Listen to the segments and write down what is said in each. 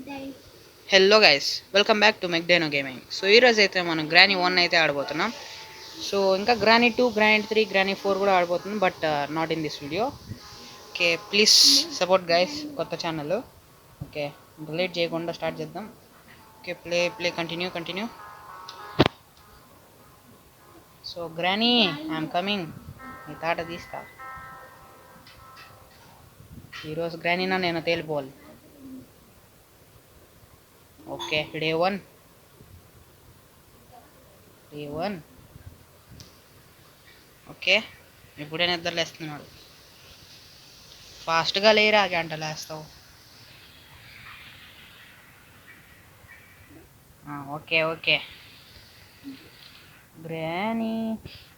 Hello guys, welcome back to McDeno gaming. So ఈరోజు అయితే మనం గ్రానీ 1 అయితే ఆడబోతున్నాం. సో ఇంకా గ్రానీ 2, గ్రానీ 3, గ్రానీ 4 కూడా ఆడబోతున్నాం, but not in this video. Okay, please support guys, కొత్త ఛానల్. ఓకే, ఇంకా లేట్ చేయకుండా స్టార్ట్ చేద్దాం. Okay, play continue. So Granny, I'm coming. నీ తాట తీస్తా. ఈరోజు గ్రానీనా నేను తేలిపోవాలి. Okay, day one. ఓకే, ఇప్పుడే నిద్రలేస్తున్నాడు. ఫాస్ట్గా లేరా, గంట లేస్తావు. Okay. Granny,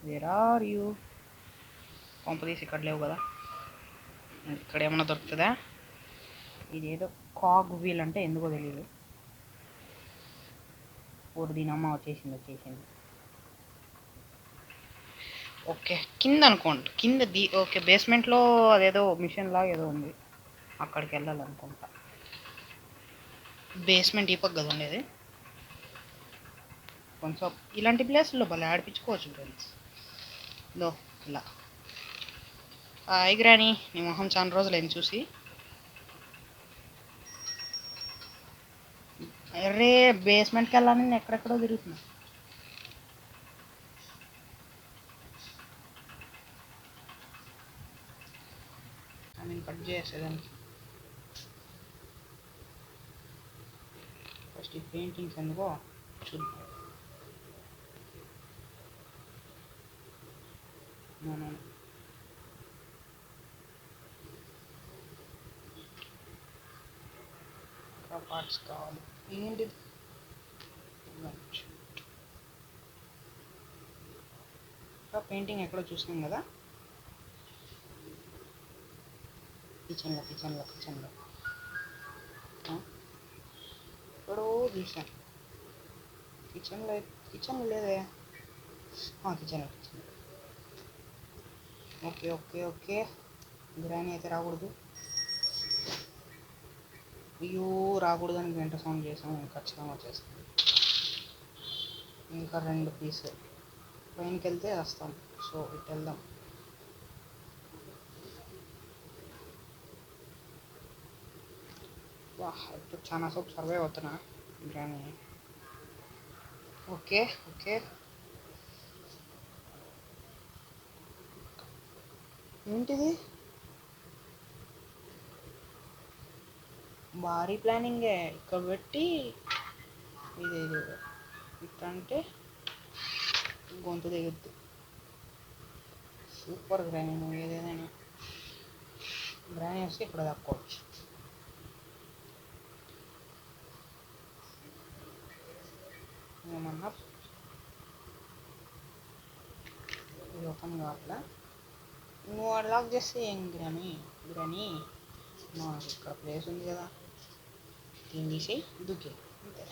where are you? పంపదీసి ఇక్కడ లేవు కదా. ఇక్కడ ఏమన్నా దొరుకుతుందా? ఇదేదో కాగ్ వీల్ అంటే ఎందుకో తెలియదు. దీని అమ్మ వచ్చేసింది. ఓకే, కింద అనుకోండి, ఓకే, బేస్మెంట్లో అదేదో మిషన్ లాగా ఏదో ఉంది, అక్కడికి వెళ్ళాలనుకుంటా. బేస్మెంట్ ఈ పక్క కదా ఉండేది. కొంచెం ఇలాంటి ప్లేస్లో భలే ఆడిపించుకోవచ్చు ఫ్రెండ్స్. లో ఇలా. హాయ్ గ్రానీ, నీ మొహం చాలా రోజులు ఏం చూసి. అరే, బేస్మెంట్కి వెళ్ళాలని నేను ఎక్కడెక్కడో తిరుగుతున్నా. నేను కట్ చేసేదానికి ఫస్ట్ ఈ పెయింటింగ్స్ ఎందుకో చూద్దాం. పార్ట్స్ కావాలి. ఏంటిది? పెయింటింగ్ ఎక్కడో చూసాం కదా. కిచెన్లో ఎక్కడో చూసాను. కిచెన్లో లేదే. కిచెన్లో. ఓకే. గ్రానీ అయితే రాకూడదు. అయ్యో, రాకూడదని గంట సౌండ్ చేసాము, ఖచ్చితంగా వచ్చేస్తాం. ఇంకా 2 పీసులు పైనకి వెళ్తే వస్తాం. సో ఇటు వెళ్దాం. ఇప్పుడు చాలా సేపు సర్వైవ్ అవుతున్నా గ్రానీ. ఓకే. ఏంటిది? భారీ ప్లానింగే. ఇక్కడ పెట్టి ఇది ఇట్లంటే గొంతు దిగుద్ది. సూపర్ గ్రానీ, నువ్వు ఏదైనా గ్రానీ వస్తే ఇక్కడ తక్కువచ్చు. ఏమన్నా ఇది ఓపెన్ కావట్లా. నువ్వు అన్లాక్ చేస్తే ఏం గ్రానీ నాకు ఇక్కడ ప్లేస్ ఉంది కదా, దీన్ని తీసి దుక్కి అంతే.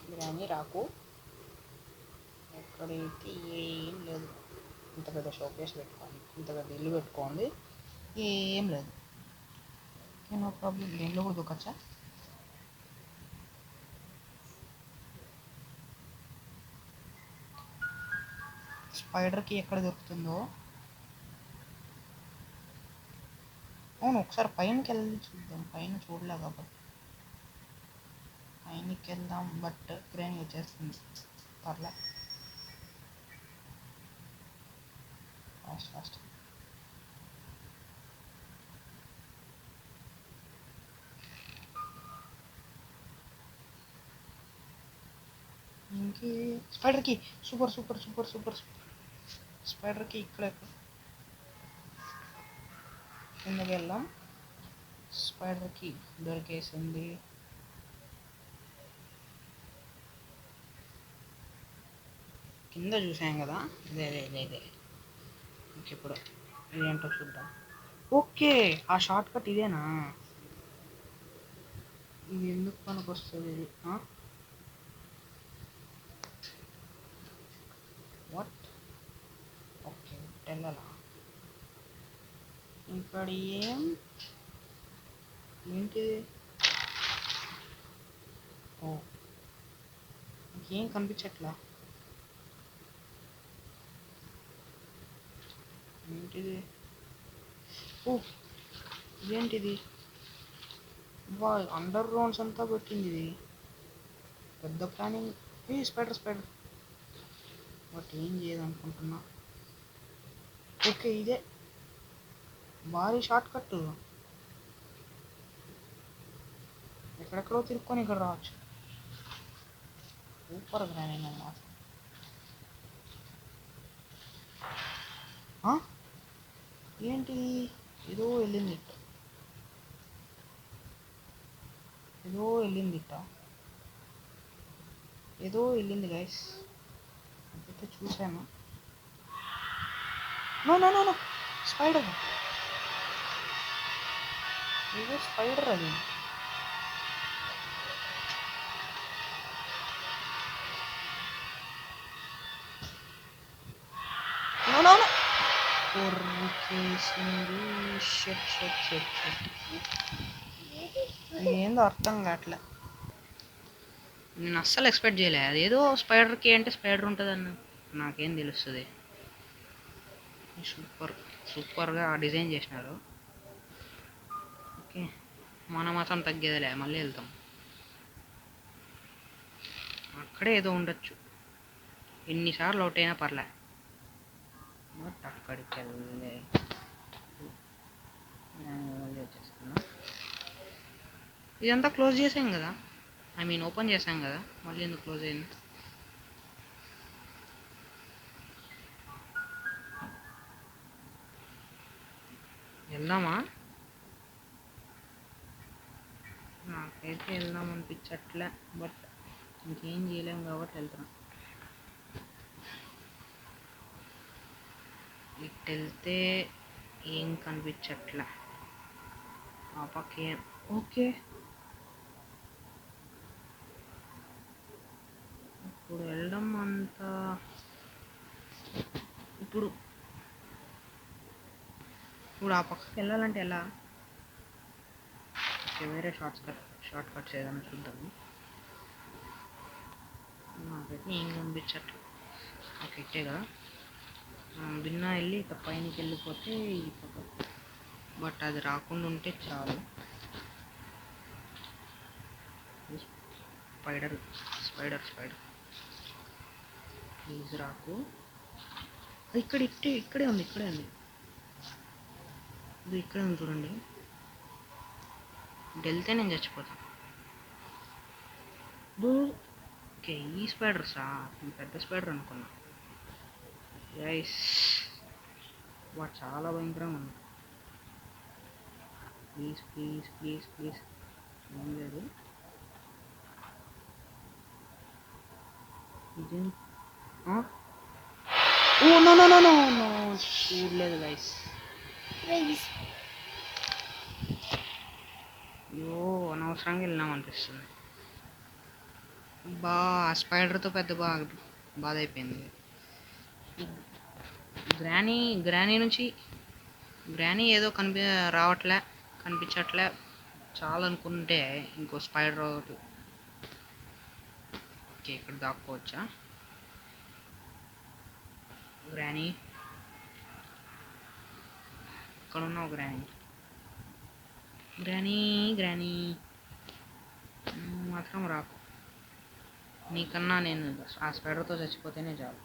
గ్రానీ రాకు. ఎక్కడైతే ఏం లేదు. ఇంత పెద్ద షోకేస్ పెట్టుకోండి, ఇంత పెద్ద ఇల్లు పెట్టుకోండి, ఏం లేదు. No problem. దీనిలో కూడా దూకొచ్చా. స్పైడర్కి ఎక్కడ దొరుకుతుందో. అవును, ఒకసారి పైనకి వెళ్ళి చూద్దాం. పైన చూడలే కాబట్టి పైనకి వెళ్దాం. బట్ గ్రానీ వచ్చేస్తుంది. పర్లే, ఫాస్ట్. ఇంకే స్పైడర్కి సూపర్. స్పైడర్కి ఇక్కడ కిందకి వెళ్దాం. స్పైడర్కి దొరికేసింది. కింద చూసాం కదా, ఇదే. ఇప్పుడు ఇదేంటో చూద్దాం. ఓకే, ఆ షార్ట్ కట్ ఇదేనా? ఇది ఎందుకు పనికి వస్తుంది? ఇది వాట్? ఓకే, వెళ్ళాలా ఇక్కడ? ఏంటిది? ఏం కనిపించట్లా. ఏంటిది? ఓ ఏంటిది? వా అండర్ గ్రౌండ్స్ అంతా పెట్టింది ఇది. పెద్ద planning. A spider spider. But ఏం చేయదనుకుంటున్నా. ఓకే ఇదే భారీ షార్ట్ కట్. ఎక్కడెక్కడో తిరుక్కొని ఇక్కడ రావచ్చు. సూపర్ గ్రానీ అన్నమాట. ఏంటి ఏదో వెళ్ళింది ఇట్ట, ఏదో వెళ్ళింది ఇట్ట, ఏదో వెళ్ళింది గైస్. అయితే చూశాను. No no no no spider. ఏదో స్పైడర్ అది. నో నో నో కొరికేసింది. Shut shut shut shut. ఏందో అర్థం కావట్లే. నేను అస్సలు ఎక్స్పెక్ట్ చేయలే. అదేదో స్పైడర్కి అంటే స్పైడర్ ఉంటుందన్న నాకేం తెలుస్తుంది. సూపర్ సూపర్గా డిజైన్ చేసినారు. ఓకే మన మాత్రం తగ్గేదిలే, మళ్ళీ వెళ్తాం. అక్కడే ఏదో ఉండొచ్చు, ఎన్నిసార్లు అవుట్ అయినా పర్లే. బట్ అక్కడికి వెళ్ళే వచ్చేస్తున్నా. ఇదంతా క్లోజ్ చేసాం కదా, ఐ మీన్ ఓపెన్ చేసాం కదా, మళ్ళీ ఎందుకు క్లోజ్ అయింది? వెళ్దామా? నాకైతే వెళ్దాం అనిపించట్లే, బట్ ఇంకేం చేయలేము కాబట్టి వెళ్తున్నాం. ఇటు వెళ్తే ఏం కనిపించట్లే ఆ పక్క. ఓకే ఇప్పుడు వెళ్ళడం అంతా ఇప్పుడు ఇప్పుడు ఆ పక్కకి వెళ్ళాలంటే ఎలా? ఓకే వేరే షార్ట్ కట్స్ ఏదైనా చూద్దాము. నాకైతే ఏం కనిపించట్లేదు. ఓకే ఇట్టే కదా, భిన్నా వెళ్ళి ఇక పైనకి వెళ్ళిపోతే ఈ పక్క. బట్ అది రాకుండా ఉంటే చాలు. స్పైడర్ స్పైడర్ స్పైడర్ ప్లీజ్ రాకు. ఇక్కడే ఉంది ఇది ఇక్కడే ఉంది చూడండి. వెళ్తే నేను చచ్చిపోతాను. ఓకే ఈ స్పైడర్సా? పెద్ద స్పైడర్ అనుకున్నా గైస్. వాడు చాలా భయంకరంగా ఉంది. ప్లీజ్ ప్లీజ్ ప్లీజ్ ప్లీజ్ ఏం లేదు. ఇదేం? Oh no no no no no చూడలేదు గైస్. అయ్యో అనవసరంగా వెళ్ళినాం అనిపిస్తుంది. స్పైడర్తో పెద్ద బాధ అయిపోయింది. గ్రానీ నుంచి గ్రానీ ఏదో కనిపించట్లే చాలా అనుకుంటే ఇంకో స్పైడర్ ఒకటి. ఓకే ఇక్కడ దాక్కోవచ్చా? గ్రానీ ఇక్కడ ఉన్నావు గ్రానీ మాత్రం రాకు. నీకన్నా నేను ఆ స్పైడర్తో చచ్చిపోతేనే చాలు.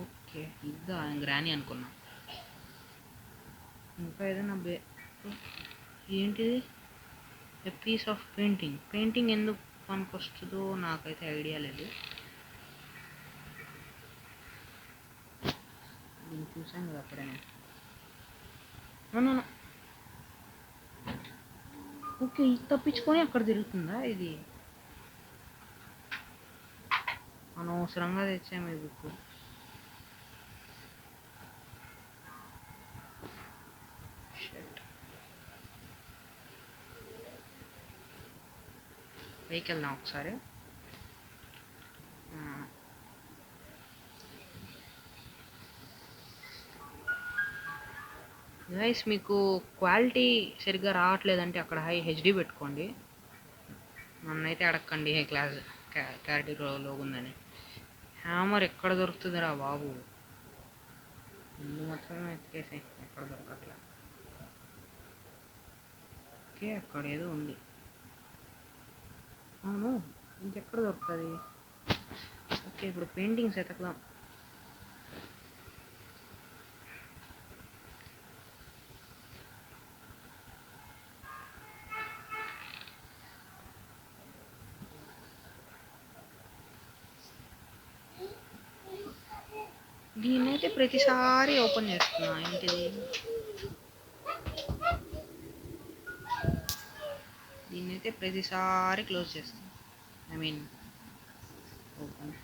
ఓకే ఇద్దా గ్రానీ అనుకున్నా. ఇంకా ఏదైనా ఏంటిది? ఎ పీస్ ఆఫ్ పెయింటింగ్ ఎందుకు పనికొస్తుందో నాకైతే ఐడియా లేదు. నేను చూసాను కదా అప్పుడే. ఓకే ఇది తప్పించుకొని అక్కడ తిరుగుతుందా? ఇది అనవసరంగా తెచ్చాము ఈ బుక్. పైకి వెళ్దాం ఒకసారి. గైస్ మీకు క్వాలిటీ సరిగ్గా రావట్లేదంటే అక్కడ హై హెచ్డి పెట్టుకోండి. నన్నైతే అడగండి ఏ క్లాస్ క్లారిటీ లోగా ఉందని. హ్యామర్ ఎక్కడ దొరుకుతుందిరా బాబు? ముందు మాత్రం ఎత్తికేసి ఎక్కడ దొరకట్లా. ఓకే, అక్కడ ఏదో ఉంది. అవును, ఇంకెక్కడ దొరుకుతుంది? ఓకే, ఇప్పుడు పెయింటింగ్స్ ఎతకదాం. దీన్నైతే ప్రతిసారి ఓపెన్ చేస్తున్నా, ఏంటిది? దీన్నైతే ప్రతిసారి క్లోజ్ చేస్తాను. I mean open.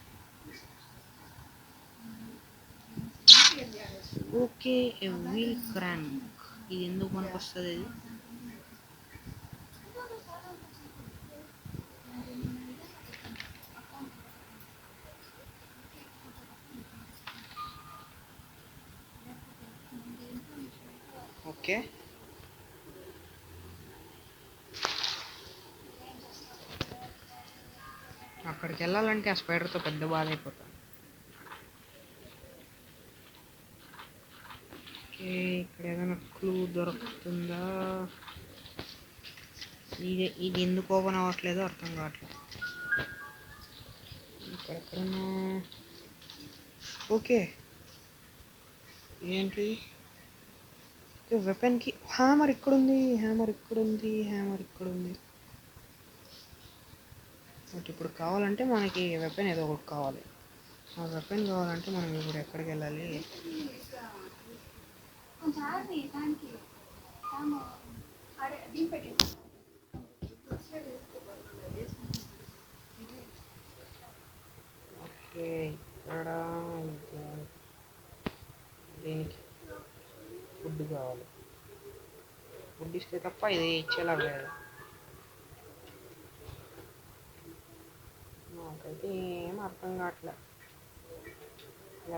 Okay, a wheel crank. ఇది ఎందుకు మనకు వస్తుంది? ఇది ఓకే, అక్కడికి వెళ్ళాలంటే ఆ స్పైడర్తో పెద్ద బాధ అయిపోతాను. ఓకే, ఇక్కడ ఏదైనా క్లూ దొరుకుతుందా? ఇది ఎందుకు ఓపెన్ అవ్వట్లేదో అర్థం కావట్లేదు. ఇక్కడెక్కడన్నా. ఓకే, ఏంటి? వెపన్కి హ్యామర్ ఇక్కడుంది, హ్యామర్ ఇక్కడుంది, హ్యామర్ ఇక్కడుంది. బట్ ఇప్పుడు కావాలంటే మనకి వెపన్ ఏదో ఒకటి కావాలి. ఆ వెపన్ కావాలంటే మనం ఇప్పుడు ఎక్కడికి వెళ్ళాలి? ఓకే, ఇక్కడ దీనికి ఫుడ్ కావాలి. ఫుడ్ ఇస్తే తప్ప ఇది ఇచ్చేలా లేదు. నాకైతే ఏం అర్థం కావట్లేదు,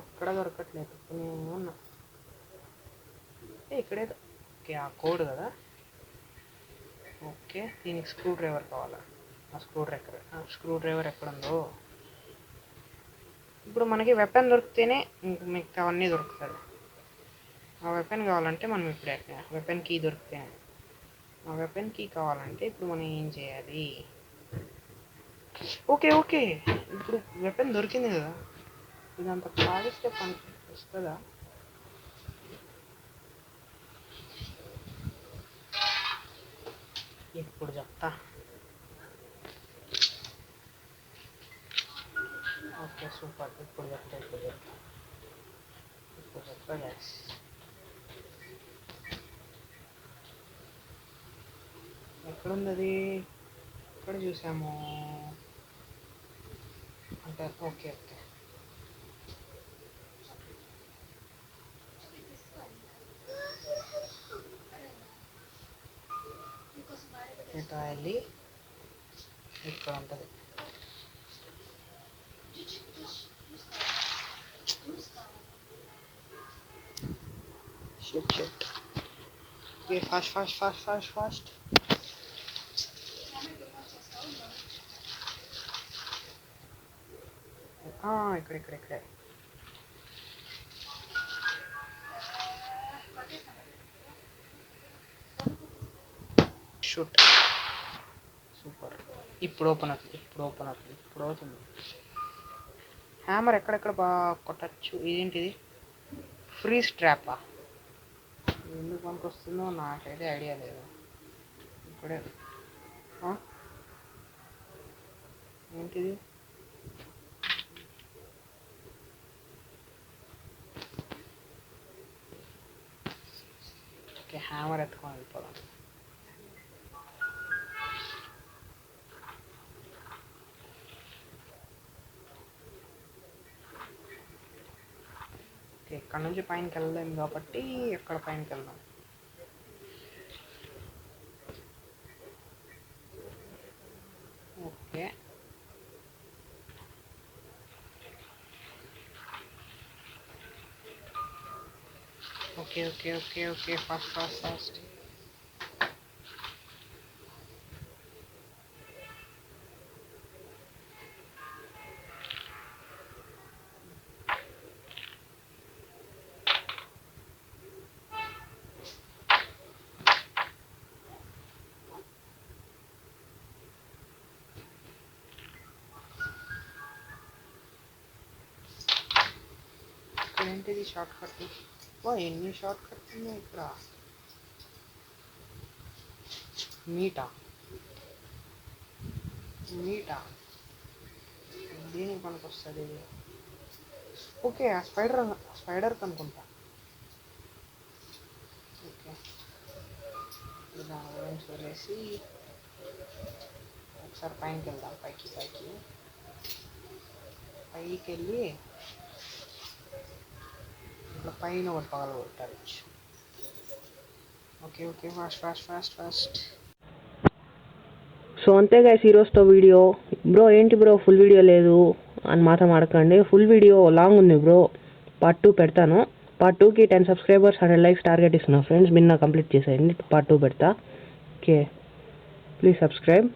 ఎక్కడ దొరకట్లేదు. ఉన్నా ఇక్కడే. ఓకే, ఆ కోడ్ కదా. ఓకే, దీనికి స్క్రూ డ్రైవర్ కావాలా? ఆ స్క్రూ డ్రైవర్ ఎక్కడ ఉందో? ఇప్పుడు మనకి వెపన్ దొరికితేనే మిగతా అవన్నీ దొరుకుతుంది. ఆ వెపన్ కావాలంటే మనం ఇప్పుడు వెపన్ కీ దొరికితే, ఆ వెపన్ కీ కావాలంటే ఇప్పుడు మనం ఏం చేయాలి? ఓకే ఓకే, ఇప్పుడు వెపన్ దొరికింది కదా, ఇదంతా కాలిస్తే పని వస్తుందా? ఇప్పుడు చెప్తా. ఓకే సూపర్, ఇప్పుడు చెప్తా. ఇప్పుడు చెప్తా గ్యాస్. ఎక్కడుంది అది? ఎక్కడ చూసాము అంటే? ఓకే ఓకే, ఇట్లా వెళ్ళి ఇక్కడ ఉంటుంది. షిట్. Okay, fast. ఇక్కడే. షూట్. సూపర్, ఇప్పుడు ఓపెన్ అవుతుంది. హ్యామర్ ఎక్కడెక్కడ బాగా కొట్టచ్చు. ఇదేంటిది? ఫ్రీజ్ ట్రాపా? ఎందుకు పనికి వస్తుందో నాకైతే ఐడియా లేదు. ఇక్కడే ఏంటిది? ఓకే, హ్యామర్ ఎత్తుకొని వెళ్ళిపోదాం. ఓకే, ఇక్కడ నుంచి పైనకి వెళ్ళలేము కాబట్టి ఎక్కడ పైనకి వెళ్దాం. Okay fast. ఏంటిది షార్ట్ కట్? ఓ ఎన్ని షార్ట్ కట్ ఉన్నాయి ఇక్కడ. మీటా దేనికి పనికి వస్తుంది ఇది? ఓకే ఆ స్పైడర్ కనుకుంటా. ఓకే ఇలా వదిలేసి ఒకసారి పైకి వెళ్దాం. పైకి వెళ్ళి ఇట్లా పైన ఒకటి పగలగొట్టాలి. Okay fast. సో అంతే గైస్ ఈరోజుతో వీడియో. బ్రో ఏంటి బ్రో ఫుల్ వీడియో లేదు అని మాత్రం అడగండి. ఫుల్ వీడియో లాంగ్ ఉంది బ్రో. పార్ట్ 2 పెడతాను. పార్ట్ 2కి 10 సబ్స్క్రైబర్స్ 100 లైక్స్ టార్గెట్ ఇస్తున్నా ఫ్రెండ్స్. నిన్న కంప్లీట్ చేసేయండి. పార్ట్ 2 పెడతా. Okay please subscribe.